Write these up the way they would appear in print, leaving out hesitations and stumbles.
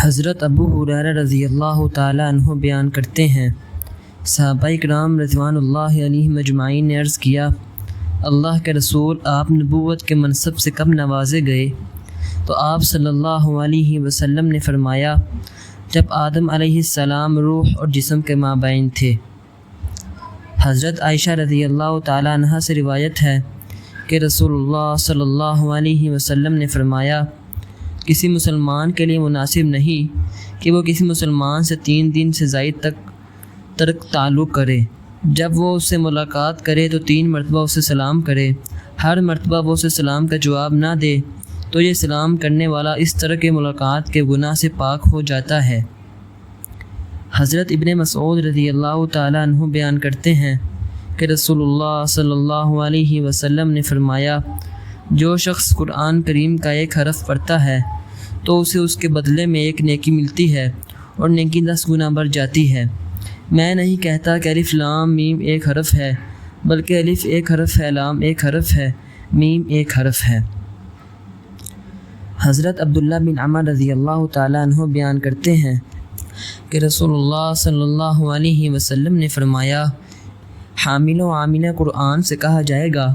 حضرت ابو ہریرہ رضی اللہ تعالیٰ عنہ بیان کرتے ہیں، صحابہ کرام رضوان اللہ علیہم اجمعین نے عرض کیا، اللہ کے رسول آپ نبوت کے منصب سے کب نوازے گئے؟ تو آپ صلی اللہ علیہ وسلم نے فرمایا، جب آدم علیہ السلام روح اور جسم کے مابین تھے۔ حضرت عائشہ رضی اللہ تعالیٰ عنہ سے روایت ہے کہ رسول اللہ صلی اللہ علیہ وسلم نے فرمایا، کسی مسلمان کے لیے مناسب نہیں کہ وہ کسی مسلمان سے 3 دن سے زائد تک تعلق کرے۔ جب وہ اس سے ملاقات کرے تو 3 مرتبہ اسے سلام کرے۔ ہر مرتبہ وہ اسے سلام کا جواب نہ دے تو یہ سلام کرنے والا اس طرح کے ملاقات کے گناہ سے پاک ہو جاتا ہے۔ حضرت ابن مسعود رضی اللہ تعالیٰ عنہ بیان کرتے ہیں کہ رسول اللہ صلی اللہ علیہ وسلم نے فرمایا، جو شخص قرآن کریم کا 1 حرف پڑھتا ہے تو اسے اس کے بدلے میں 1 نیکی ملتی ہے اور نیکی 10 گنا بڑھ جاتی ہے۔ میں نہیں کہتا کہ الف لام میم 1 حرف ہے، بلکہ الف 1 حرف ہے، لام 1 حرف ہے، میم 1 حرف ہے۔ حضرت عبداللہ بن عمر رضی اللہ تعالیٰ عنہ بیان کرتے ہیں کہ رسول اللہ صلی اللہ علیہ وسلم نے فرمایا، حامل و عامل قرآن سے کہا جائے گا،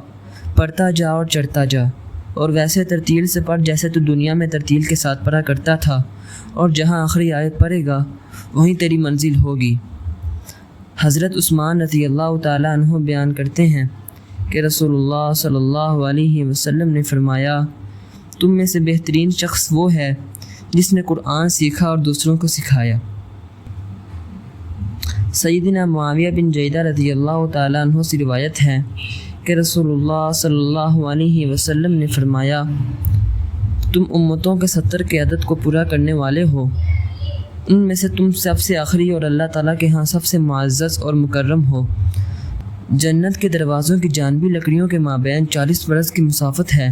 پڑھتا جا اور چڑھتا جا، اور ویسے ترتیل سے پڑھ جیسے تو دنیا میں ترتیل کے ساتھ پڑھا کرتا تھا، اور جہاں آخری آیت پڑھے گا وہیں تیری منزل ہوگی۔ حضرت عثمان رضی اللہ تعالیٰ عنہ بیان کرتے ہیں کہ رسول اللہ صلی اللہ علیہ وسلم نے فرمایا، تم میں سے بہترین شخص وہ ہے جس نے قرآن سیکھا اور دوسروں کو سکھایا۔ سیدنا معاویہ بن جیدہ رضی اللہ تعالیٰ عنہ سے روایت ہے کہ رسول اللہ صلی اللہ علیہ وسلم نے فرمایا، تم امتوں کے 70 کے عدد کو پورا کرنے والے ہو، ان میں سے تم سب سے آخری اور اللہ تعالیٰ کے ہاں سب سے معزز اور مکرم ہو۔ جنت کے دروازوں کی جانبی لکڑیوں کے مابین 40 برس کی مسافت ہے،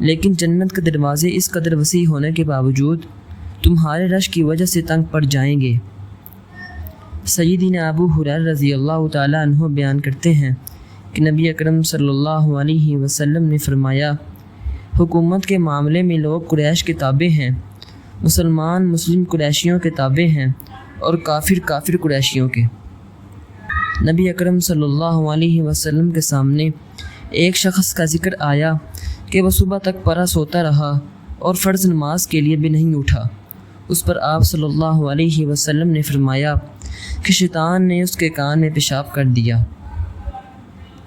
لیکن جنت کے دروازے اس قدر وسیع ہونے کے باوجود تمہارے رش کی وجہ سے تنگ پڑ جائیں گے۔ سیدنا ابو ہریرہ رضی اللہ تعالیٰ عنہ بیان کرتے ہیں کہ نبی اکرم صلی اللہ علیہ وسلم نے فرمایا، حکومت کے معاملے میں لوگ قریش کے تابع ہیں، مسلمان مسلم قریشیوں کے تابع ہیں، اور کافر قریشیوں کے۔ نبی اکرم صلی اللہ علیہ وسلم کے سامنے ایک شخص کا ذکر آیا کہ وہ صبح تک پرا سوتا رہا اور فرض نماز کے لیے بھی نہیں اٹھا۔ اس پر آپ صلی اللہ علیہ وسلم نے فرمایا کہ شیطان نے اس کے کان میں پیشاب کر دیا۔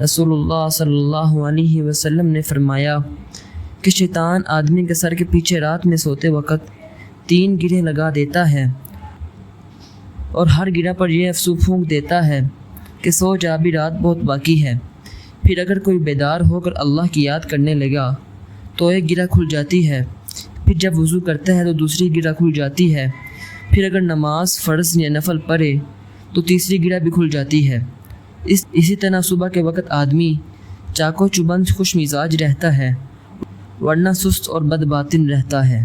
رسول اللہ صلی اللہ علیہ وسلم نے فرمایا کہ شیطان آدمی کے سر کے پیچھے رات میں سوتے وقت 3 گرہیں لگا دیتا ہے، اور ہر گرہ پر یہ افسوں پھونک دیتا ہے کہ سو جا بھی، رات بہت باقی ہے۔ پھر اگر کوئی بیدار ہو کر اللہ کی یاد کرنے لگا تو 1 گرہ کھل جاتی ہے، پھر جب وضو کرتا ہے تو دوسری گرہ کھل جاتی ہے، پھر اگر نماز فرض یا نفل پڑھے تو تیسری گرہ بھی کھل جاتی ہے۔ اسی طرح صبح کے وقت آدمی چاق و چوبند خوش مزاج رہتا ہے، ورنہ سست اور بد باطن رہتا ہے۔